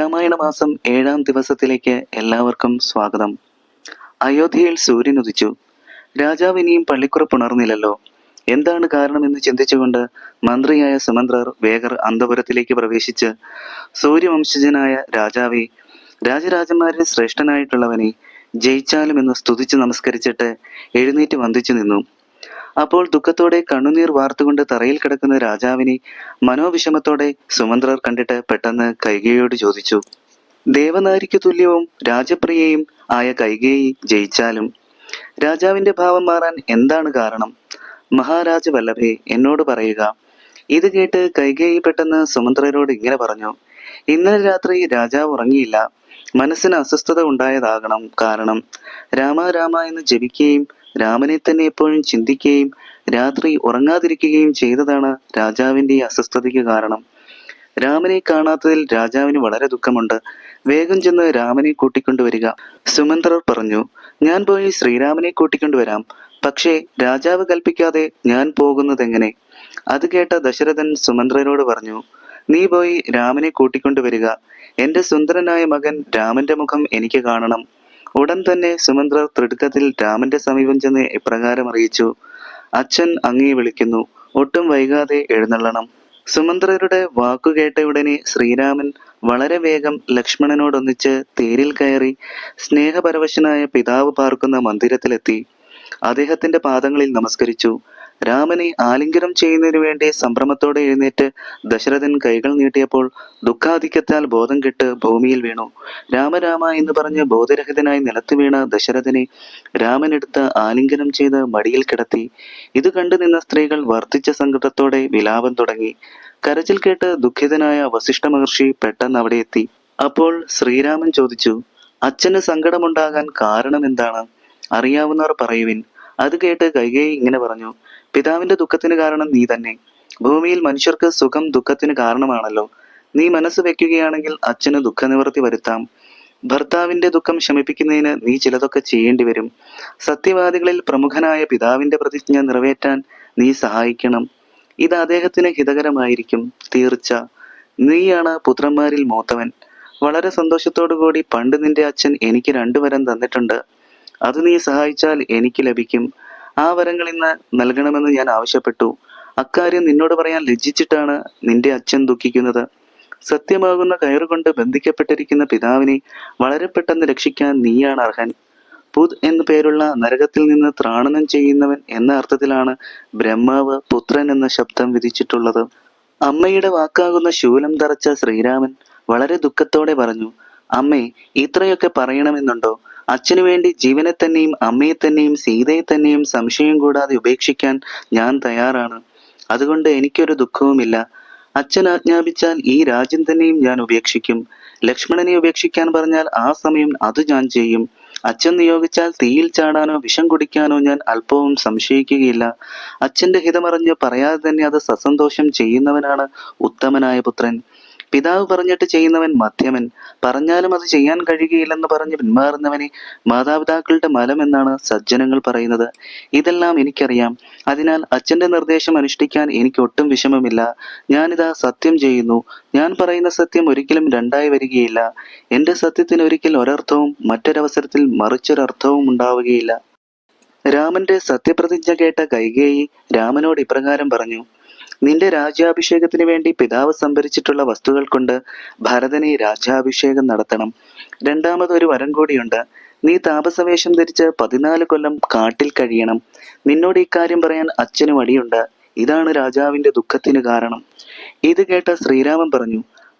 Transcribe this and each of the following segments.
രാമായണ മാസം 7-ാം ദിവസത്തിലേക്ക് എല്ലാവർക്കും സ്വാഗതം. അയോധ്യയിൽ സൂര്യൻ ഉദിച്ചു. രാജാവ് ഇനിയും പള്ളിക്കുറപ്പുണർന്നില്ലല്ലോ. എന്താണ് കാരണമെന്ന് ചിന്തിച്ചുകൊണ്ട് മന്ത്രിയായ സുമന്ത്രർ വേഗർ അന്തപുരത്തിലേക്ക് പ്രവേശിച്ച്, സൂര്യവംശജനായ രാജാവെ, രാജരാജന്മാരിൽ ശ്രേഷ്ഠനായിട്ടുള്ളവനെ, ജയിച്ചാലുമെന്ന് സ്തുതിച്ച് നമസ്കരിച്ചിട്ട് എഴുന്നേറ്റ് വന്ദിച്ചു നിന്നു. അപ്പോൾ ദുഃഖത്തോടെ കണ്ണുനീർ വാർത്തുകൊണ്ട് തറയിൽ കിടക്കുന്ന രാജാവിനെ മനോവിഷമത്തോടെ സുമന്ത്രർ കണ്ടിട്ട് പെട്ടെന്ന് കൈകേയിയോട് ചോദിച്ചു, ദേവനാരിക്ക് തുല്യവും രാജപ്രിയയും ആയ കൈകേയി ജയിച്ചാലും രാജാവിന്റെ ഭാവം മാറാൻ എന്താണ് കാരണം? മഹാരാജ വല്ലഭേ, എന്നോട് പറയുക. ഇത് കേട്ട് കൈകേയി പെട്ടെന്ന് സുമന്ത്രരോട് ഇങ്ങനെ പറഞ്ഞു, ഇന്നലെ രാത്രി രാജാവ് ഉറങ്ങിയില്ല. മനസ്സിന് അസ്വസ്ഥത ഉണ്ടായതാകണം. കാരണം രാമ രാമ എന്ന് ജപിക്കുകയും രാമനെ തന്നെ എപ്പോഴും ചിന്തിക്കുകയും രാത്രി ഉറങ്ങാതിരിക്കുകയും ചെയ്തതാണ് രാജാവിന്റെ ഈ അസ്വസ്ഥതയ്ക്ക് കാരണം. രാമനെ കാണാത്തതിൽ രാജാവിന് വളരെ ദുഃഖമുണ്ട്. വേഗം ചെന്ന് രാമനെ കൂട്ടിക്കൊണ്ടുവരിക. സുമന്ത്രർ പറഞ്ഞു, ഞാൻ പോയി ശ്രീരാമനെ കൂട്ടിക്കൊണ്ടുവരാം. പക്ഷേ രാജാവ് കൽപ്പിക്കാതെ ഞാൻ പോകുന്നതെങ്ങനെ? അത് കേട്ട ദശരഥൻ സുമന്ത്രരോട് പറഞ്ഞു, നീ പോയി രാമനെ കൂട്ടിക്കൊണ്ടുവരിക. എന്റെ സുന്ദരനായ മകൻ രാമന്റെ മുഖം എനിക്ക് കാണണം. ഉടൻ തന്നെ സുമന്ത്രർ തിടുക്കത്തിൽ രാമന്റെ സമീപം ചെന്ന് ഇപ്രകാരം അറിയിച്ചു, അച്ഛൻ അങ്ങേ വിളിക്കുന്നു. ഒട്ടും വൈകാതെ എഴുന്നള്ളണം. സുമന്ത്രരുടെ വാക്കുകേട്ട ഉടനെ ശ്രീരാമൻ വളരെ വേഗം ലക്ഷ്മണനോടൊന്നിച്ച് തേരിൽ കയറി സ്നേഹപരവശനായ പിതാവ് പാർക്കുന്ന മന്ദിരത്തിലെത്തി. അദ്ദേഹത്തിന്റെ പാദങ്ങളിൽ നമസ്കരിച്ചു. രാമനെ ആലിംഗനം ചെയ്യുന്നതിനു വേണ്ടി സംഭ്രമത്തോടെ എഴുന്നേറ്റ് ദശരഥൻ കൈകൾ നീട്ടിയപ്പോൾ ദുഃഖാധിക്യത്താൽ ബോധം കെട്ട് ഭൂമിയിൽ വീണു. രാമരാമ എന്ന് പറഞ്ഞ് ബോധരഹിതനായി നിലത്ത് വീണ ദശരഥനെ രാമൻ എടുത്ത് ആലിംഗനം ചെയ്ത് മടിയിൽ കിടത്തി. ഇത് കണ്ടു നിന്ന സ്ത്രീകൾ വർദ്ധിച്ച സങ്കടത്തോടെ വിലാപം തുടങ്ങി. കരച്ചിൽ കേട്ട് ദുഃഖിതനായ വസിഷ്ഠ മഹർഷി പെട്ടെന്ന് അവിടെ എത്തി. അപ്പോൾ ശ്രീരാമൻ ചോദിച്ചു, അച്ഛന് സങ്കടമുണ്ടാകാൻ കാരണം എന്താണ്? അറിയാവുന്നവർ പറയുവിൻ. അത് കേട്ട് കൈകേയി ഇങ്ങനെ പറഞ്ഞു, പിതാവിന്റെ ദുഃഖത്തിന് കാരണം നീ തന്നെ. ഭൂമിയിൽ മനുഷ്യർക്ക് സുഖം ദുഃഖത്തിന് കാരണമാണല്ലോ. നീ മനസ്സ് വെക്കുകയാണെങ്കിൽ അച്ഛന് ദുഃഖനിവൃത്തി വരുത്താം. ഭർത്താവിന്റെ ദുഃഖം ശമിപ്പിക്കുന്നതിന് നീ ചിലതൊക്കെ ചെയ്യേണ്ടി വരും. സത്യവാദികളിൽ പ്രമുഖനായ പിതാവിന്റെ പ്രതിജ്ഞ നിറവേറ്റാൻ നീ സഹായിക്കണം. ഇത് അദ്ദേഹത്തിന് ഹിതകരമായിരിക്കും, തീർച്ച. നീയാണ് പുത്രന്മാരിൽ മൂത്തവൻ. വളരെ സന്തോഷത്തോടു കൂടി പണ്ട് നിന്റെ അച്ഛൻ എനിക്ക് 2 വരം തന്നിട്ടുണ്ട്. അത് നീ സഹായിച്ചാൽ എനിക്ക് ലഭിക്കും. ആ വരങ്ങൾ ഇന്ന് നൽകണമെന്ന് ഞാൻ ആവശ്യപ്പെട്ടു. അക്കാര്യം നിന്നോട് പറയാൻ ലജ്ജിച്ചിട്ടാണ് നിന്റെ അച്ഛൻ ദുഃഖിക്കുന്നത്. സത്യമാകുന്ന കയറുകൊണ്ട് ബന്ധിക്കപ്പെട്ടിരിക്കുന്ന പിതാവിനെ വളരെ പെട്ടെന്ന് രക്ഷിക്കാൻ നീയാണ് അർഹൻ. പുത് എന്നു പേരുള്ള നരകത്തിൽ നിന്ന് ത്രാണനം ചെയ്യുന്നവൻ എന്ന അർത്ഥത്തിലാണ് ബ്രഹ്മാവ് പുത്രൻ എന്ന ശബ്ദം വിധിച്ചിട്ടുള്ളത്. അമ്മയുടെ വാക്കാകുന്ന ശൂലം തറച്ച ശ്രീരാമൻ വളരെ ദുഃഖത്തോടെ പറഞ്ഞു, അമ്മേ, ഇത്രയൊക്കെ പറയണമെന്നുണ്ടോ? അച്ഛനു വേണ്ടി ജീവനെ തന്നെയും അമ്മയെ തന്നെയും സീതയെ തന്നെയും സംശയം കൂടാതെ ഉപേക്ഷിക്കാൻ ഞാൻ തയ്യാറാണ്. അതുകൊണ്ട് എനിക്കൊരു ദുഃഖവുമില്ല. അച്ഛൻ ആജ്ഞാപിച്ചാൽ ഈ രാജ്യം തന്നെയും ഞാൻ ഉപേക്ഷിക്കും. ലക്ഷ്മണനെ ഉപേക്ഷിക്കാൻ പറഞ്ഞാൽ ആ സമയം അത് ഞാൻ ചെയ്യും. അച്ഛൻ നിയോഗിച്ചാൽ തീയിൽ ചാടാനോ വിഷം കുടിക്കാനോ ഞാൻ അല്പവും സംശയിക്കുകയില്ല. അച്ഛന്റെ ഹിതമറിഞ്ഞ് പറയാതെ തന്നെ അത് സസന്തോഷം ചെയ്യുന്നവനാണ് ഉത്തമനായ പുത്രൻ. പിതാവ് പറഞ്ഞിട്ട് ചെയ്യുന്നവൻ മധ്യമൻ. പറഞ്ഞാലും അത് ചെയ്യാൻ കഴിയുകയില്ലെന്ന് പറഞ്ഞ് പിന്മാറുന്നവനെ മാതാപിതാക്കളുടെ മലം എന്നാണ് സജ്ജനങ്ങൾ പറയുന്നത്. ഇതെല്ലാം എനിക്കറിയാം. അതിനാൽ അച്ഛന്റെ നിർദ്ദേശം അനുഷ്ഠിക്കാൻ എനിക്ക് ഒട്ടും വിഷമമില്ല. ഞാനിതാ സത്യം ചെയ്യുന്നു. ഞാൻ പറയുന്ന സത്യം ഒരിക്കലും രണ്ടായി വരികയില്ല. എന്റെ സത്യത്തിന് ഒരിക്കൽ ഒരർത്ഥവും മറ്റൊരവസരത്തിൽ മറിച്ചൊരർത്ഥവും ഉണ്ടാവുകയില്ല. രാമന്റെ സത്യപ്രതിജ്ഞ കേട്ട കൈകേയി രാമനോട് ഇപ്രകാരം പറഞ്ഞു, നിന്റെ രാജ്യാഭിഷേകത്തിന് വേണ്ടി പിതാവ് സംഭരിച്ചിട്ടുള്ള വസ്തുക്കൾ കൊണ്ട് ഭരതനെ രാജ്യാഭിഷേകം നടത്തണം. രണ്ടാമതൊരു വരം കൂടിയുണ്ട്. നീ താപസവേഷം ധരിച്ച് 14 കൊല്ലം കാട്ടിൽ കഴിയണം. നിന്നോട് ഇക്കാര്യം പറയാൻ അച്ഛന് മടിയുണ്ട്. ഇതാണ് രാജാവിന്റെ ദുഃഖത്തിന് കാരണം. ഇത് കേട്ട ശ്രീരാമൻ പറഞ്ഞു,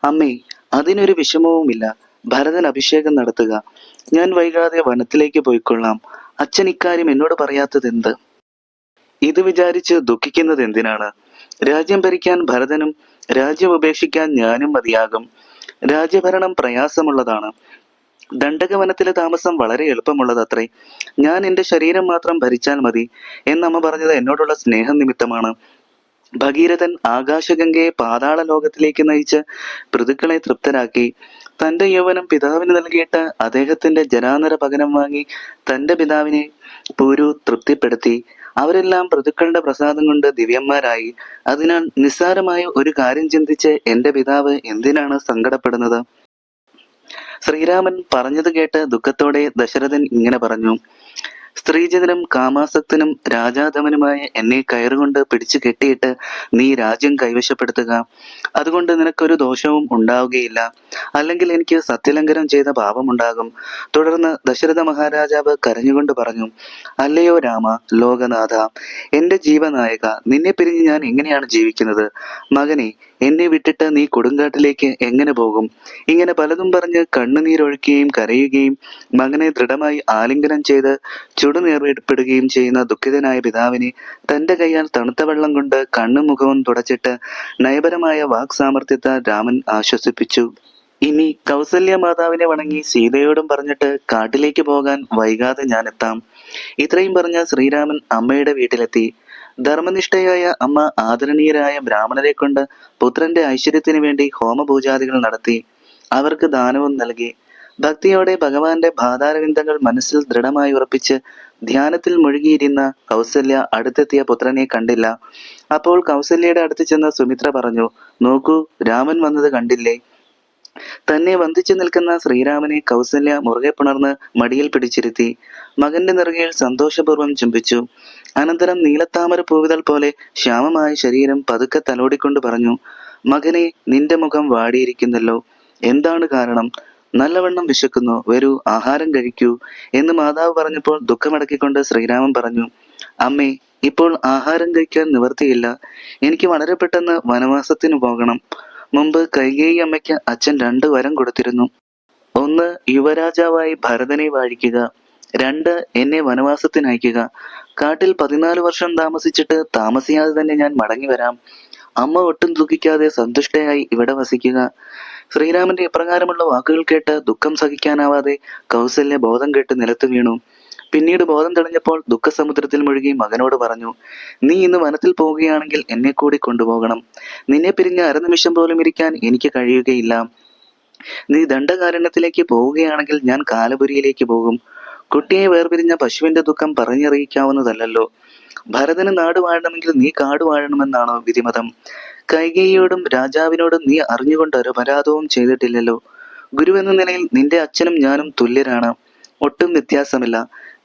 അമ്മേ, അതിനൊരു വിഷമവുമില്ല. ഭരതൻ അഭിഷേകം നടത്തുക. ഞാൻ വൈകാതെ വനത്തിലേക്ക് പോയിക്കൊള്ളാം. അച്ഛൻ ഇക്കാര്യം എന്നോട് പറയാത്തത് എന്ത്? ഇത് വിചാരിച്ച് ദുഃഖിക്കുന്നത് എന്തിനാണ്? രാജ്യം ഭരിക്കാൻ ഭരതനും രാജ്യം ഉപേക്ഷിക്കാൻ ഞാനും മതിയാകും. രാജ്യഭരണം പ്രയാസമുള്ളതാണ്. ദണ്ഡകവനത്തിലെ താമസം വളരെ എളുപ്പമുള്ളതത്രേ. ഞാൻ എന്റെ ശരീരം മാത്രം ഭരിച്ചാൽ മതി എന്നമ്മ പറഞ്ഞത് എന്നോടുള്ള സ്നേഹം നിമിത്തമാണ്. ഭഗീരഥൻ ആകാശഗംഗയെ പാതാള ലോകത്തിലേക്ക് നയിച്ച് പൃഥുക്കളെ തൃപ്തരാക്കി. തന്റെ യൗവനം പിതാവിന് നൽകിയിട്ട് അദ്ദേഹത്തിന്റെ ജരാനര പകരം വാങ്ങി തന്റെ പിതാവിനെ പുരു തൃപ്തിപ്പെടുത്തി. അവരെല്ലാം പൃഥുക്കളുടെ പ്രസാദം കൊണ്ട് ദിവ്യന്മാരായി. അതിനാൽ നിസ്സാരമായ ഒരു കാര്യം ചിന്തിച്ച് എന്റെ പിതാവ് എന്തിനാണ് സങ്കടപ്പെടുന്നത്? ശ്രീരാമൻ പറഞ്ഞത് കേട്ട് ദുഃഖത്തോടെ ദശരഥൻ ഇങ്ങനെ പറഞ്ഞു: സ്ത്രീജനനും കാമാസക്തനും രാജാധമനുമായ എന്നെ കയറുകൊണ്ട് പിടിച്ചു കെട്ടിയിട്ട് നീ രാജ്യം കൈവശപ്പെടുത്തുക. അതുകൊണ്ട് നിനക്കൊരു ദോഷവും ഉണ്ടാവുകയില്ല. അല്ലെങ്കിൽ എനിക്ക് സത്യലംഘനം ചെയ്ത പാപമുണ്ടാകും. തുടർന്ന് ദശരഥ മഹാരാജാവ് കരഞ്ഞുകൊണ്ട് പറഞ്ഞു: അല്ലയോ രാമ, ലോകനാഥ, എന്റെ ജീവനായക, നിന്നെ പിരിഞ്ഞ് ഞാൻ എങ്ങനെയാണ് ജീവിക്കുന്നത്? മകനെ, എന്നെ വിട്ടിട്ട് നീ കൊടുങ്കാട്ടിലേക്ക് എങ്ങനെ പോകും? ഇങ്ങനെ പലതും പറഞ്ഞ് കണ്ണുനീരൊഴുക്കുകയും കരയുകയും മകനെ ദൃഢമായി ആലിംഗനം ചെയ്ത് ചുടുനീർപ്പെടുകയും ചെയ്യുന്ന ദുഃഖിതനായ പിതാവിനെ തന്റെ കൈയാൽ തണുത്ത വെള്ളം കൊണ്ട് കണ്ണും മുഖവും തുടച്ചിട്ട് നയപരമായ വാക് സാമർത്ഥ്യത്താൽ രാമൻ ആശ്വസിപ്പിച്ചു. ഇനി കൗസല്യ മാതാവിനെ വണങ്ങി സീതയോടും പറഞ്ഞിട്ട് കാട്ടിലേക്ക് പോകാൻ വൈകാതെ ഞാൻ എത്താം. ഇത്രയും പറഞ്ഞ ശ്രീരാമൻ അമ്മയുടെ വീട്ടിലെത്തി. ധർമ്മനിഷ്ഠയായ അമ്മ ആദരണീയരായ ബ്രാഹ്മണരെ കൊണ്ട് പുത്രന്റെ ഐശ്വര്യത്തിനു വേണ്ടി ഹോമപൂജാദികൾ നടത്തി. അവർക്ക് ദാനവും നൽകി. ഭക്തിയോടെ ഭഗവാന്റെ പാതാരവിന്ദങ്ങൾ മനസ്സിൽ ദൃഢമായി ഉറപ്പിച്ച് ധ്യാനത്തിൽ മുഴുകിയിരുന്ന കൗസല്യ അടുത്തെത്തിയ പുത്രനെ കണ്ടില്ല. അപ്പോൾ കൗസല്യയുടെ അടുത്ത് ചെന്ന് സുമിത്ര പറഞ്ഞു: നോക്കൂ, രാമൻ വന്നത് കണ്ടില്ലേ? തന്നെ വന്ദിച്ചു നിൽക്കുന്ന ശ്രീരാമനെ കൗസല്യ മുറുകെ പുണർന്ന് മടിയിൽ പിടിച്ചിരുത്തി. മകന്റെ നെറുകയിൽ സന്തോഷപൂർവ്വം ചുംബിച്ചു. അനന്തരം നീലത്താമര പൂവിതൾ പോലെ ശ്യാമമായ ശരീരം പതുക്കെ തലോടിക്കൊണ്ട് പറഞ്ഞു: മകനെ, നിന്റെ മുഖം വാടിയിരിക്കുന്നല്ലോ. എന്താണ് കാരണം? നല്ലവണ്ണം വിശക്കുന്നു, വരൂ, ആഹാരം കഴിക്കൂ എന്ന് മാതാവ് പറഞ്ഞപ്പോൾ ദുഃഖമടക്കിക്കൊണ്ട് ശ്രീരാമൻ പറഞ്ഞു: അമ്മേ, ഇപ്പോൾ ആഹാരം കഴിക്കാൻ നിവർത്തിയില്ല. എനിക്ക് വളരെ പെട്ടെന്ന് വനവാസത്തിന് പോകണം. മുമ്പ് കൈകേയി അമ്മയ്ക്ക് അച്ഛൻ 2 വരം കൊടുത്തിരുന്നു. 1, യുവരാജാവായി ഭരതനെ വാഴിക്കുക. 2, എന്നെ വനവാസത്തിന് അയക്കുക. കാട്ടിൽ 14 വർഷം താമസിച്ചിട്ട് താമസിയാതെ തന്നെ ഞാൻ മടങ്ങി വരാം. അമ്മ ഒട്ടും ദുഃഖിക്കാതെ സന്തുഷ്ടയായി ഇവിടെ വസിക്കുക. ശ്രീരാമന്റെ ഇപ്രകാരമുള്ള വാക്കുകൾ കേട്ട് ദുഃഖം സഹിക്കാനാവാതെ കൗസല്യ ബോധം കെട്ട് നിലത്ത് വീണു. പിന്നീട് ബോധം തെളിഞ്ഞപ്പോൾ ദുഃഖസമുദ്രത്തിൽ മുഴുകി മകനോട് പറഞ്ഞു: നീ ഇന്ന് വനത്തിൽ പോവുകയാണെങ്കിൽ എന്നെ കൂടി കൊണ്ടുപോകണം. നിന്നെ പിരിഞ്ഞ് അരനിമിഷം പോലും ഇരിക്കാൻ എനിക്ക് കഴിയുകയില്ല. നീ ദണ്ഡകാരണ്യത്തിലേക്ക് പോവുകയാണെങ്കിൽ ഞാൻ കാലപുരിയിലേക്ക് പോകും. കുട്ടിയെ വേർപിരിഞ്ഞ പശുവിന്റെ ദുഃഖം പറഞ്ഞറിയിക്കാവുന്നതല്ലോ. ഭരതന് നാട് വാഴണമെങ്കിൽ നീ കാട് വാഴണമെന്നാണോ വിധിമതം? കൈകേയിയോടും രാജാവിനോടും നീ അറിഞ്ഞുകൊണ്ട് ഒരു അപരാധവും ചെയ്തിട്ടില്ലല്ലോ. ഗുരു എന്ന നിലയിൽ നിന്റെ അച്ഛനും ഞാനും തുല്യരാണ്. ഒട്ടും വ്യത്യാസമില്ല.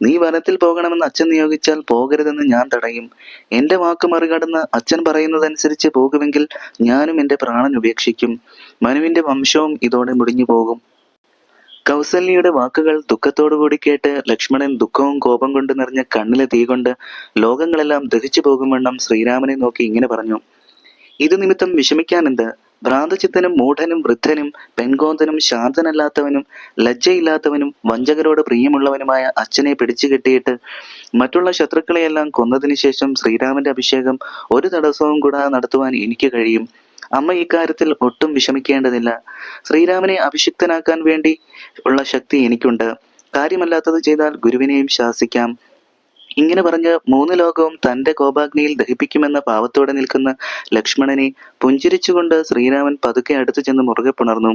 നീ വനത്തിൽ പോകണമെന്ന് അച്ഛൻ നിയോഗിച്ചാൽ പോകരുതെന്ന് ഞാൻ തടയും. എന്റെ വാക്ക് മറികടന്ന് അച്ഛൻ പറയുന്നതനുസരിച്ച് പോകുമെങ്കിൽ ഞാനും എന്റെ പ്രാണൻ ഉപേക്ഷിക്കും. മനുവിന്റെ വംശവും ഇതോടെ മുടിഞ്ഞു പോകും. കൗസല്യയുടെ വാക്കുകൾ ദുഃഖത്തോടുകൂടി കേട്ട് ലക്ഷ്മണൻ ദുഃഖവും കോപം കൊണ്ട് നിറഞ്ഞ കണ്ണിലെ തീ കൊണ്ട് ലോകങ്ങളെല്ലാം ദഹിച്ചു പോകുംവണ്ണം ശ്രീരാമനെ നോക്കി ഇങ്ങനെ പറഞ്ഞു: ഇത് നിമിത്തം വിഷമിക്കാനെന്ത്? ഭ്രാന്തചിത്തനും മൂഢനും വൃദ്ധനും പെൺകോന്തനും ശാന്തനല്ലാത്തവനും ലജ്ജയില്ലാത്തവനും വഞ്ചകരോട് പ്രിയമുള്ളവനുമായ അച്ഛനെ പിടിച്ചു കെട്ടിയിട്ട് മറ്റുള്ള ശത്രുക്കളെയെല്ലാം കൊന്നതിനു ശേഷം ശ്രീരാമന്റെ അഭിഷേകം ഒരു തടസ്സവും കൂടാതെ നടത്തുവാൻ എനിക്ക് കഴിയും. അമ്മ ഇക്കാര്യത്തിൽ ഒട്ടും വിഷമിക്കേണ്ടതില്ല. ശ്രീരാമനെ അഭിഷിക്തനാക്കാൻ വേണ്ടി ഉള്ള ശക്തി എനിക്കുണ്ട്. കാര്യമല്ലാത്തത് ചെയ്താൽ ഗുരുവിനെയും ശാസിക്കാം. ഇങ്ങനെ പറഞ്ഞ് 3 ലോകവും തന്റെ കോപാഗ്നിയിൽ ദഹിപ്പിക്കുമെന്ന ഭാവത്തോടെ നിൽക്കുന്ന ലക്ഷ്മണനെ പുഞ്ചിരിച്ചുകൊണ്ട് ശ്രീരാമൻ പതുക്കെ അടുത്തു ചെന്ന് മുറുകെ പുണർന്നു.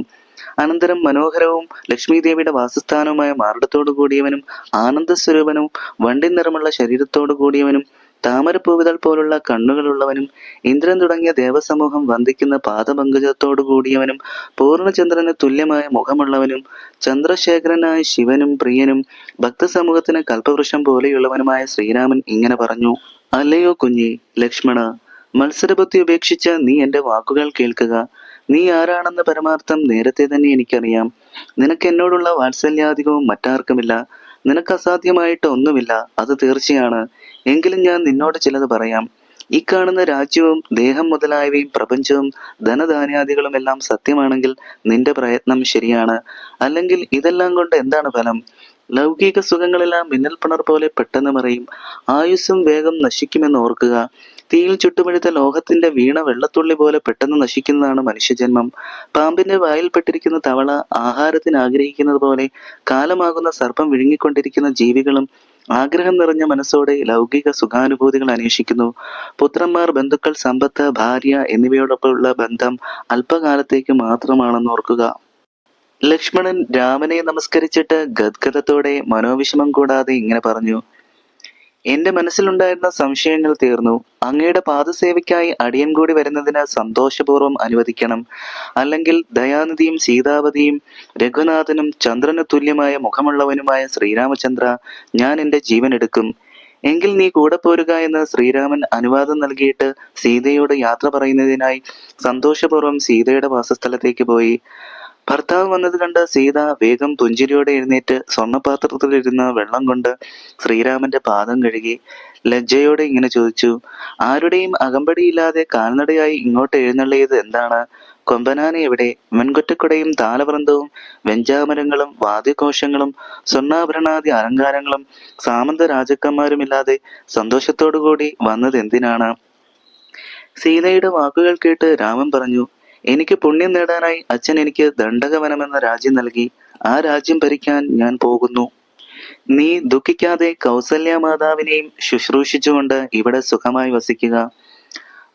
അനന്തരം മനോഹരവും ലക്ഷ്മീദേവിയുടെ വാസസ്ഥാനവുമായ മാറിടത്തോടു കൂടിയവനും ആനന്ദസ്വരൂപനും വണ്ടി നിറമുള്ള ശരീരത്തോടു കൂടിയവനും താമരപ്പൂവിതൾ പോലുള്ള കണ്ണുകളുള്ളവനും ഇന്ദ്രൻ തുടങ്ങിയ ദേവസമൂഹം വന്ദിക്കുന്ന പാദപങ്കജത്തോടു കൂടിയവനും പൂർണ്ണചന്ദ്രന് തുല്യമായ മുഖമുള്ളവനും ചന്ദ്രശേഖരനായ ശിവനും പ്രിയനും ഭക്തസമൂഹത്തിന് കൽപ്പവൃക്ഷം പോലെയുള്ളവനുമായ ശ്രീരാമൻ ഇങ്ങനെ പറഞ്ഞു: അല്ലയോ കുഞ്ഞേ ലക്ഷ്മണ, മത്സരബുദ്ധി ഉപേക്ഷിച്ച് നീ എന്റെ വാക്കുകൾ കേൾക്കുക. നീ ആരാണെന്ന പരമാർത്ഥം നേരത്തെ തന്നെ എനിക്കറിയാം. നിനക്ക് എന്നോടുള്ള വാത്സല്യാധികവും മറ്റാർക്കുമില്ല. നിനക്ക് അസാധ്യമായിട്ട് ഒന്നുമില്ല, അത് തീർച്ചയാണ്. എങ്കിലും ഞാൻ നിന്നോട് ചിലത് പറയാം. ഈ കാണുന്ന രാജ്യവും ദേഹം മുതലായവയും പ്രപഞ്ചവും ധനധാന്യാദികളും എല്ലാം സത്യമാണെങ്കിൽ നിന്റെ പ്രയത്നം ശരിയാണ്. അല്ലെങ്കിൽ ഇതെല്ലാം കൊണ്ട് എന്താണ് ഫലം? ലൗകിക സുഖങ്ങളെല്ലാം മിന്നൽ പിണർ പോലെ പെട്ടെന്ന് മറയും. ആയുസ്സും വേഗം നശിക്കുമെന്ന് ഓർക്കുക. തീയിൽ ചുട്ടുമെഴുത്ത ലോഹത്തിന്റെ വീണ വെള്ളത്തുള്ളി പോലെ പെട്ടെന്ന് നശിക്കുന്നതാണ് മനുഷ്യജന്മം. പാമ്പിന്റെ വായിൽപ്പെട്ടിരിക്കുന്ന തവള ആഹാരത്തിന് ആഗ്രഹിക്കുന്നത് പോലെ കാലമാകുന്ന സർപ്പം വിഴുങ്ങിക്കൊണ്ടിരിക്കുന്ന ജീവികളും ആഗ്രഹം നിറഞ്ഞ മനസ്സോടെ ലൗകിക സുഖാനുഭൂതികൾ അന്വേഷിക്കുന്നു. പുത്രന്മാർ, ബന്ധുക്കൾ, സമ്പത്ത്, ഭാര്യ എന്നിവയോടൊപ്പമുള്ള ബന്ധം അല്പകാലത്തേക്ക് മാത്രമാണെന്ന് ഓർക്കുക. ലക്ഷ്മണൻ രാമനെ നമസ്കരിച്ചിട്ട് ഗദ്ഗദത്തോടെ മനോവിഷമം കൂടാതെ ഇങ്ങനെ പറഞ്ഞു: എന്റെ മനസ്സിലുണ്ടായിരുന്ന സംശയങ്ങൾ തീർന്നു. അങ്ങയുടെ പാദസേവയ്ക്കായി അടിയൻ കൂടി വരുന്നതിന് സന്തോഷപൂർവ്വം അനുവദിക്കണം. അല്ലെങ്കിൽ ദയാനിധിയും സീതാവതിയും രഘുനാഥനും ചന്ദ്രന് തുല്യമായ മുഖമുള്ളവനുമായ ശ്രീരാമചന്ദ്ര, ഞാൻ എന്റെ ജീവൻ എടുക്കും. എങ്കിൽ നീ കൂടെ പോരുക എന്ന് ശ്രീരാമൻ അനുവാദം നൽകിയിട്ട് സീതയോട് യാത്ര പറയുന്നതിനായി സന്തോഷപൂർവ്വം സീതയുടെ വാസസ്ഥലത്തേക്ക് പോയി. ഭർത്താവ് വന്നത് കണ്ട് സീത വേഗം പുഞ്ചിരിയോടെ എഴുന്നേറ്റ് സ്വർണ്ണപാത്രത്തിലിരുന്ന വെള്ളം കൊണ്ട് ശ്രീരാമന്റെ പാദം കഴുകി ലജ്ജയോടെ ഇങ്ങനെ ചോദിച്ചു: ആരുടെയും അകമ്പടിയില്ലാതെ കാൽനടയായി ഇങ്ങോട്ട് എഴുന്നള്ളിയത് എന്താണ്? കൊമ്പനാന എവിടെ? വെൺകൊറ്റക്കുടയും താലവൃന്ദവും വെഞ്ചാമരങ്ങളും വാദ്യഘോഷങ്ങളും സ്വർണ്ണാഭരണാദി അലങ്കാരങ്ങളും സാമന്ത രാജാക്കന്മാരുമില്ലാതെ സന്തോഷത്തോടുകൂടി വന്നത് എന്തിനാണ്? സീതയുടെ വാക്കുകൾ കേട്ട് രാമൻ പറഞ്ഞു: എനിക്ക് പുണ്യം നേടാനായി അച്ഛൻ എനിക്ക് ദണ്ഡകവനമെന്ന രാജ്യം നൽകി. ആ രാജ്യം ഭരിക്കാൻ ഞാൻ പോകുന്നു. നീ ദുഃഖിക്കാതെ കൗസല്യ മാതാവിനെയും ശുശ്രൂഷിച്ചുകൊണ്ട് ഇവിടെ സുഖമായി വസിക്കുക.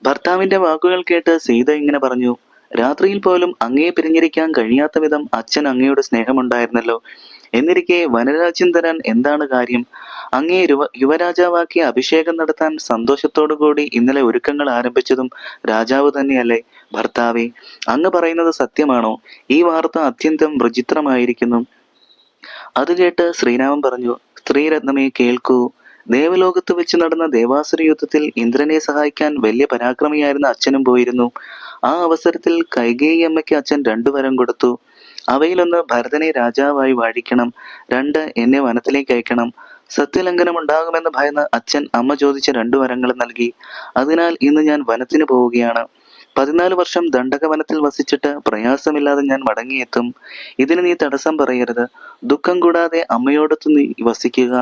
ഭർത്താവിന്റെ വാക്കുകൾ കേട്ട് സീത ഇങ്ങനെ പറഞ്ഞു: രാത്രിയിൽ പോലും അങ്ങയെ പിരിഞ്ഞിരിക്കാൻ കഴിയാത്ത വിധം അച്ഛൻ അങ്ങയോട് സ്നേഹമുണ്ടായിരുന്നല്ലോ. എന്നിരിക്കെ വനരാജ്യം തരാൻ എന്താണ് കാര്യം? അങ്ങയെ യുവരാജാവാക്കി അഭിഷേകം നടത്താൻ സന്തോഷത്തോടുകൂടി ഇന്നലെ ഒരുക്കങ്ങൾ ആരംഭിച്ചതും രാജാവ് തന്നെയല്ലേ? ഭർത്താവേ, അങ്ങ് പറയുന്നത് സത്യമാണോ? ഈ വാർത്ത അത്യന്തം വിചിത്രമായിരിക്കുന്നു. അത് കേട്ട് ശ്രീരാമൻ പറഞ്ഞു: സ്ത്രീരത്നമേ, കേൾക്കൂ. ദേവലോകത്ത് വെച്ച് നടന്ന ദേവാസുര യുദ്ധത്തിൽ ഇന്ദ്രനെ സഹായിക്കാൻ വലിയ പരാക്രമിയായിരുന്ന അച്ഛനും പോയിരുന്നു. ആ അവസരത്തിൽ കൈകേയി അമ്മയ്ക്ക് അച്ഛൻ 2 വരം കൊടുത്തു. അവയിലൊന്ന് ഭരതനെ രാജാവായി വാഴിക്കണം, 2 എന്നെ വനത്തിലേക്ക് അയക്കണം. സത്യലംഘനം ഉണ്ടാകുമെന്ന് ഭയന്ന് അച്ഛൻ അമ്മ ചോദിച്ച 2 വരങ്ങളും നൽകി. അതിനാൽ ഇന്ന് ഞാൻ വനത്തിന് പോവുകയാണ്. 14 വർഷം ദണ്ഡകവനത്തിൽ വസിച്ചിട്ട് പ്രയാസമില്ലാതെ ഞാൻ മടങ്ങിയെത്തും. ഇതിന് നീ തടസ്സം പറയരുത്. ദുഃഖം കൂടാതെ അമ്മയോടൊത്ത് നീ വസിക്കുക.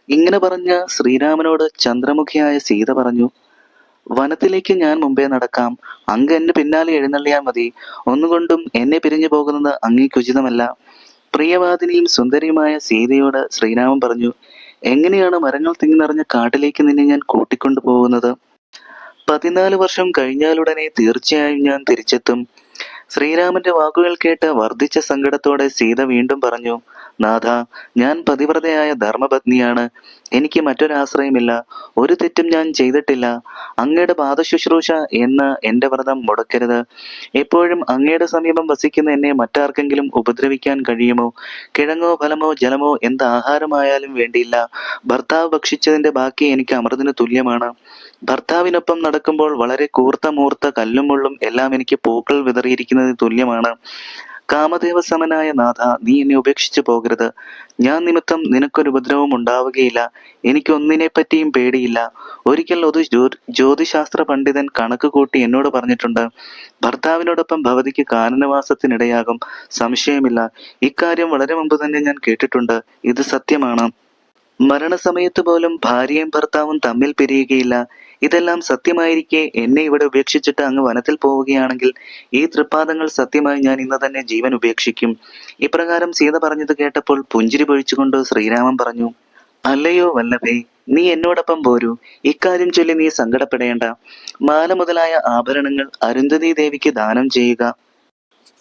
ഇങ്ങനെ പറഞ്ഞ ശ്രീരാമനോട് ചന്ദ്രമുഖിയായ സീത പറഞ്ഞു: വനത്തിലേക്ക് ഞാൻ മുമ്പേ നടക്കാം. അങ്ങ് എന്റെ പിന്നാലെ എഴുന്നള്ളിയാൽ മതി. ഒന്നുകൊണ്ടും എന്നെ പിരിഞ്ഞു പോകുന്നത് അങ്ങേക്ക് ഉചിതമല്ല. പ്രിയവാദിനിയും സുന്ദരിയുമായ സീതയോട് ശ്രീരാമൻ പറഞ്ഞു: എങ്ങനെയാണ് മരങ്ങൾ തിങ്ങി നിറഞ്ഞ കാട്ടിലേക്ക് നിന്നെ ഞാൻ കൂട്ടിക്കൊണ്ടു പോകുന്നത്? 14 വർഷം കഴിഞ്ഞാലുടനെ തീർച്ചയായും ഞാൻ തിരിച്ചെത്തും. ശ്രീരാമന്റെ വാക്കുകൾ കേട്ട് വർദ്ധിച്ച സങ്കടത്തോടെ സീത വീണ്ടും പറഞ്ഞു: നാഥ, ഞാൻ പതിവ്രതയായ ധർമ്മപത്നിയാണ്. എനിക്ക് മറ്റൊരാശ്രയമില്ല. ഒരു തെറ്റും ഞാൻ ചെയ്തിട്ടില്ല. അങ്ങയുടെ പാദശുശ്രൂഷ എന്ന് എന്റെ വ്രതം മുടക്കരുത്. എപ്പോഴും അങ്ങയുടെ സമീപം വസിക്കുന്ന എന്നെ മറ്റാർക്കെങ്കിലും ഉപദ്രവിക്കാൻ കഴിയുമോ? കിഴങ്ങോ ഫലമോ ജലമോ എന്ത് ആഹാരമായാലും വേണ്ടിയില്ല. ഭർത്താവ് ഭക്ഷിച്ചതിന്റെ ബാക്കി എനിക്ക് അമൃതിന് തുല്യമാണ്. ഭർത്താവിനൊപ്പം നടക്കുമ്പോൾ വളരെ കൂർത്ത മൂർത്ത കല്ലും മുള്ളും എല്ലാം എനിക്ക് പൂക്കൾ വിതറിയിരിക്കുന്നതിന് തുല്യമാണ്. കാമദേവസമനായ നാഥ, നീ എന്നെ ഉപേക്ഷിച്ചു പോകരുത്. ഞാൻ നിമിത്തം നിനക്കൊരു ഉപദ്രവം ഉണ്ടാവുകയില്ല. എനിക്കൊന്നിനെ പറ്റിയും പേടിയില്ല. ഒരിക്കൽ ഒരു ജ്യോതിശാസ്ത്ര പണ്ഡിതൻ കണക്ക് കൂട്ടി എന്നോട് പറഞ്ഞിട്ടുണ്ട്: ഭർത്താവിനോടൊപ്പം ഭവതിക്ക് കാനനവാസത്തിനിടയാകും. സംശയമില്ല. ഇക്കാര്യം വളരെ മുമ്പ് തന്നെ ഞാൻ കേട്ടിട്ടുണ്ട്. ഇത് സത്യമാണ്. മരണസമയത്ത് പോലും ഭാര്യയും ഭർത്താവും തമ്മിൽ പിരിയുകയില്ല. ഇതെല്ലാം സത്യമായിരിക്കെ എന്നെ ഇവിടെ ഉപേക്ഷിച്ചിട്ട് അങ്ങ് വനത്തിൽ പോവുകയാണെങ്കിൽ ഈ തൃപ്പാദങ്ങൾ സത്യമായി ഞാൻ ഇന്ന് തന്നെ ജീവൻ ഉപേക്ഷിക്കും. ഇപ്രകാരം സീത പറഞ്ഞത് കേട്ടപ്പോൾ പുഞ്ചിരി പൊഴിച്ചുകൊണ്ട് ശ്രീരാമൻ പറഞ്ഞു: അല്ലയോ വല്ലഭേ, നീ എന്നോടൊപ്പം പോരൂ. ഇക്കാര്യം ചൊല്ലി നീ സങ്കടപ്പെടേണ്ട. മാല മുതലായ ആഭരണങ്ങൾ അരുന്ധതി ദേവിക്ക് ദാനം ചെയ്യുക.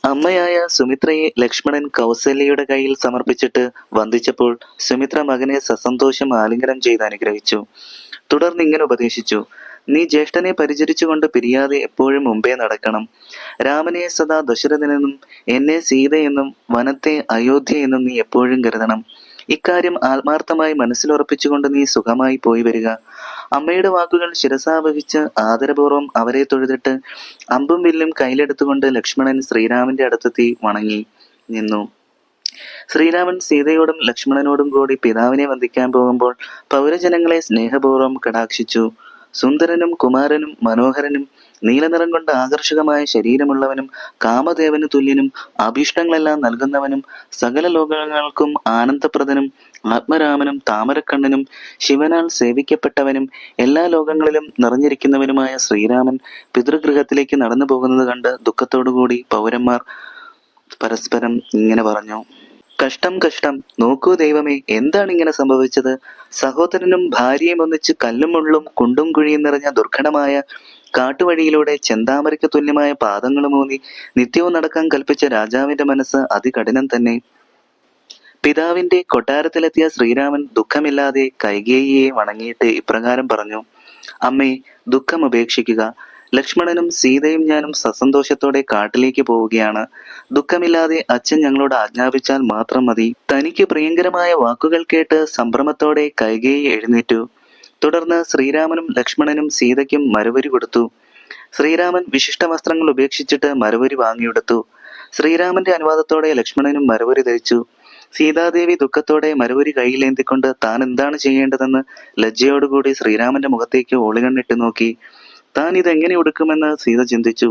അമ്മയായ സുമിത്രയെ ലക്ഷ്മണൻ കൗസല്യയുടെ കയ്യിൽ സമർപ്പിച്ചിട്ട് വന്ദിച്ചപ്പോൾ സുമിത്ര മകനെ സസന്തോഷം ആലിംഗനം ചെയ്ത് അനുഗ്രഹിച്ചു. തുടർന്ന് ഇങ്ങനെ ഉപദേശിച്ചു: നീ ജ്യേഷ്ഠനെ പരിചരിച്ചുകൊണ്ട് പിരിയാതെ എപ്പോഴും മുമ്പേ നടക്കണം. രാമനെ സദാ ദശരഥനെന്നും എന്നെ സീതയെന്നും വനത്തെ അയോധ്യ എന്നും നീ എപ്പോഴും കരുതണം. ഇക്കാര്യം ആത്മാർത്ഥമായി മനസ്സിലുറപ്പിച്ചുകൊണ്ട് നീ സുഖമായി പോയി വരിക. അമ്മയുടെ വാക്കുകൾ ശിരസാവഹിച്ച് ആദരപൂർവ്വം അവരെ തൊഴുതിട്ട് അമ്പും വില്ലും കയ്യിലെടുത്തുകൊണ്ട് ലക്ഷ്മണൻ ശ്രീരാമന്റെ അടുത്തെത്തി വണങ്ങി നിന്നു. ശ്രീരാമൻ സീതയോടും ലക്ഷ്മണനോടും കൂടി പിതാവിനെ വന്ദിക്കാൻ പോകുമ്പോൾ പൗരജനങ്ങളെ സ്നേഹപൂർവ്വം കടാക്ഷിച്ചു. സുന്ദരനും കുമാരനും മനോഹരനും നീലനിറം കൊണ്ട് ആകർഷകമായ ശരീരമുള്ളവനും കാമദേവന് തുല്യനും അഭീഷ്ടങ്ങളെല്ലാം നൽകുന്നവനും സകല ലോകങ്ങൾക്കും ആനന്ദപ്രദനും ആത്മരാമനും താമരക്കണ്ണനും ശിവനാൽ സേവിക്കപ്പെട്ടവനും എല്ലാ ലോകങ്ങളിലും നിറഞ്ഞിരിക്കുന്നവനുമായ ശ്രീരാമൻ പിതൃഗൃഹത്തിലേക്ക് നടന്നു പോകുന്നത് കണ്ട് ദുഃഖത്തോടുകൂടി പൗരന്മാർ പരസ്പരം ഇങ്ങനെ പറഞ്ഞു: കഷ്ടം കഷ്ടം. നോക്കൂ ദൈവമേ, എന്താണ് ഇങ്ങനെ സംഭവിച്ചത്? സഹോദരനും ഭാര്യയും ഒന്നിച്ച് കല്ലും മുള്ളും കുണ്ടും കുഴിയും നിറഞ്ഞ ദുർഘടമായ കാട്ടുവഴിയിലൂടെ ചെന്താമരയ്ക്ക് തുല്യമായ പാദങ്ങളുമൂന്നി നിത്യവും നടക്കാൻ കൽപ്പിച്ച രാജാവിന്റെ മനസ്സ് അതികഠിനം തന്നെ. പിതാവിന്റെ കൊട്ടാരത്തിലെത്തിയ ശ്രീരാമൻ ദുഃഖമില്ലാതെ കൈകേയിയെ വണങ്ങിയിട്ട് ഇപ്രകാരം പറഞ്ഞു: അമ്മേ, ദുഃഖം ഉപേക്ഷിക്കുക. ലക്ഷ്മണനും സീതയും ഞാനും സസന്തോഷത്തോടെ കാട്ടിലേക്ക് പോവുകയാണ്. ദുഃഖമില്ലാതെ അച്ഛൻ ഞങ്ങളോട് ആജ്ഞാപിച്ചാൽ മാത്രം മതി. തനിക്ക് പ്രിയങ്കരമായ വാക്കുകൾ കേട്ട് സംഭ്രമത്തോടെ കൈകേയി എഴുന്നേറ്റു. തുടർന്ന് ശ്രീരാമനും ലക്ഷ്മണനും സീതയ്ക്കും മറുപടി കൊടുത്തു. ശ്രീരാമൻ വിശിഷ്ട വസ്ത്രങ്ങൾ ഉപേക്ഷിച്ചിട്ട് മറുപടി വാങ്ങിയെടുത്തു. ശ്രീരാമന്റെ അനുവാദത്തോടെ ലക്ഷ്മണനും മറുപടി ധരിച്ചു. സീതാദേവി ദുഃഖത്തോടെ മറുപടി കയ്യിലേന്തിക്കൊണ്ട് താൻ എന്താണ് ചെയ്യേണ്ടതെന്ന് ലജ്ജയോടുകൂടി ശ്രീരാമന്റെ മുഖത്തേക്ക് ഒളികണ്ണിട്ട് നോക്കി. താൻ ഇതെങ്ങനെ ഉടുക്കുമെന്ന് സീത ചിന്തിച്ചു.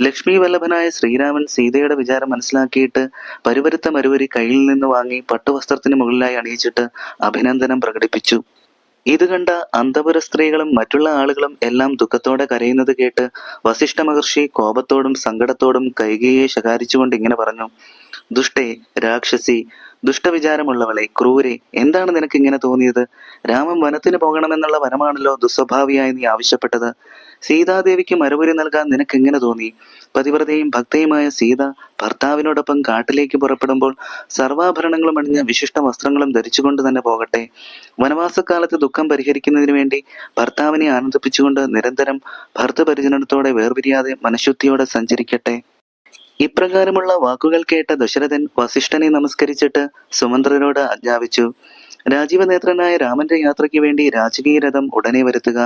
ലക്ഷ്മി വല്ലഭനായ ശ്രീരാമൻ സീതയുടെ വിചാരം മനസ്സിലാക്കിയിട്ട് പരുപരുത്ത മറുപടി കയ്യിൽ നിന്ന് വാങ്ങി പട്ടുവസ്ത്രത്തിന് മുകളിലായി അണിയിച്ചിട്ട് അഭിനന്ദനം പ്രകടിപ്പിച്ചു. ഇത് കണ്ട അന്തപുര സ്ത്രീകളും മറ്റുള്ള ആളുകളും എല്ലാം ദുഃഖത്തോടെ കരയുന്നത് കേട്ട് വസിഷ്ഠ മഹർഷി കോപത്തോടും സങ്കടത്തോടും കൈകേയിയെ ശകാരിച്ചുകൊണ്ട് ഇങ്ങനെ പറഞ്ഞു: ദുഷ്ടേ, രാക്ഷസി, ദുഷ്ടവിചാരമുള്ളവളെ, ക്രൂരെ, എന്താണ് നിനക്ക് ഇങ്ങനെ തോന്നിയത്? രാമൻ വനത്തിന് പോകണമെന്നുള്ള വരമാണല്ലോ ദുസ്വഭാവിയായി നീ ആവശ്യപ്പെട്ടത്. സീതാദേവിക്ക് മറുപടി നൽകാൻ നിനക്ക് എങ്ങനെ തോന്നി? പതിവ്രതയും ഭക്തയുമായ സീത ഭർത്താവിനോടൊപ്പം കാട്ടിലേക്ക് പുറപ്പെടുമ്പോൾ സർവാഭരണങ്ങളും അണിഞ്ഞ വിശിഷ്ട വസ്ത്രങ്ങളും ധരിച്ചുകൊണ്ട് തന്നെ പോകട്ടെ. വനവാസക്കാലത്ത് ദുഃഖം പരിഹരിക്കുന്നതിന് വേണ്ടി ഭർത്താവിനെ ആനന്ദിപ്പിച്ചുകൊണ്ട് നിരന്തരം ഭർത്തൃപരിചരണത്തോടെ വേർപിരിയാതെ മനഃശുദ്ധിയോടെ സഞ്ചരിക്കട്ടെ. ഇപ്രകാരമുള്ള വാക്കുകൾ കേട്ട ദശരഥൻ വസിഷ്ഠനെ നമസ്കരിച്ചിട്ട് സുമന്ത്രരോട് ആജ്ഞാപിച്ചു: രാജീവനേത്രനായ രാമന്റെ യാത്രയ്ക്ക് വേണ്ടി രാജകീയ രഥം ഉടനെ വരുത്തുക.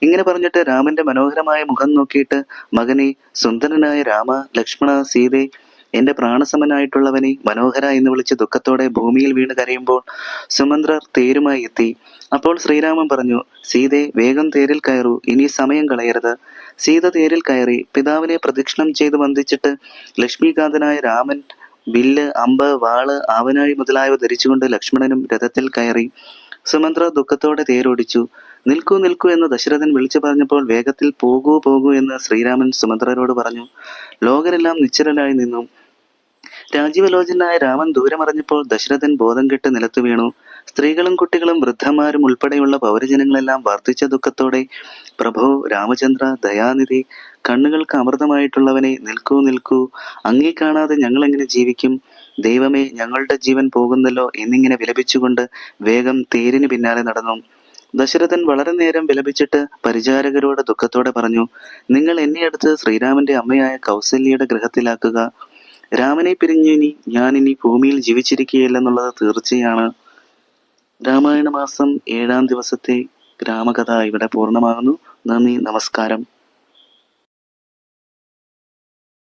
ഇങ്ങനെ പറഞ്ഞിട്ട് രാമന്റെ മനോഹരമായ മുഖം നോക്കിയിട്ട്, മകനെ, സുന്ദരനായ രാമ, ലക്ഷ്മണ, സീതേ, എന്റെ പ്രാണസമനായിട്ടുള്ളവനെ, മനോഹര എന്ന് വിളിച്ച് ദുഃഖത്തോടെ ഭൂമിയിൽ വീണ് കരയുമ്പോൾ സുമന്ത്രർ തേരുമായി എത്തി. അപ്പോൾ ശ്രീരാമൻ പറഞ്ഞു: സീതേ, വേഗം തേരിൽ കയറൂ, ഇനി സമയം കളയരുത്. സീത തേരിൽ കയറി. പിതാവിനെ പ്രദക്ഷിണം ചെയ്ത് വന്ദിച്ചിട്ട് ലക്ഷ്മീകാന്തനായ രാമൻ വില്ല്, അമ്പ്, വാള്, ആവനാഴി മുതലായവ ധരിച്ചുകൊണ്ട് ലക്ഷ്മണനും രഥത്തിൽ കയറി. സുമന്ത്ര ദുഃഖത്തോടെ തേരോടിച്ചു. നിൽക്കൂ നിൽക്കൂ എന്ന് ദശരഥൻ വിളിച്ചു പറഞ്ഞപ്പോൾ വേഗത്തിൽ പോകൂ പോകൂ എന്ന് ശ്രീരാമൻ സുമന്ത്രരോട് പറഞ്ഞു. ലോകരെല്ലാം നിശ്ചലരായി നിന്നു. രാജീവലോചനായ രാമൻ ദൂരമറിഞ്ഞപ്പോൾ ദശരഥൻ ബോധം കെട്ട് നിലത്തു വീണു. സ്ത്രീകളും കുട്ടികളും വൃദ്ധന്മാരും ഉൾപ്പെടെയുള്ള പൗരജനങ്ങളെല്ലാം വർദ്ധിച്ച ദുഃഖത്തോടെ, പ്രഭോ രാമചന്ദ്ര, ദയാനിധി, കണ്ണുകൾക്ക് അമൃതമായിട്ടുള്ളവനെ, നിൽക്കൂ നിൽക്കൂ, അങ്ങേ കാണാതെ ഞങ്ങൾ എങ്ങനെ ജീവിക്കും? ദൈവമേ, ഞങ്ങളുടെ ജീവൻ പോകുന്നല്ലോ എന്നിങ്ങനെ വിലപിച്ചുകൊണ്ട് വേഗം തേരിന് പിന്നാലെ നടന്നു. ദശരഥൻ വളരെ നേരം വിലപിച്ചിട്ട് പരിചാരകരോട് ദുഃഖത്തോടെ പറഞ്ഞു: നിങ്ങൾ എന്നെ അടുത്ത് ശ്രീരാമന്റെ അമ്മയായ കൗസല്യയുടെ ഗൃഹത്തിലാക്കുക. രാമനെ പിരിഞ്ഞിനി ഞാനിനി ഭൂമിയിൽ ജീവിച്ചിരിക്കുകയില്ലെന്നുള്ളത് തീർച്ചയാണ്. രാമായണ മാസം 7-ാം ദിവസത്തെ ഗ്രാമകഥ ഇവിടെ പൂർണ്ണമാകുന്നു. നന്ദി, നമസ്കാരം.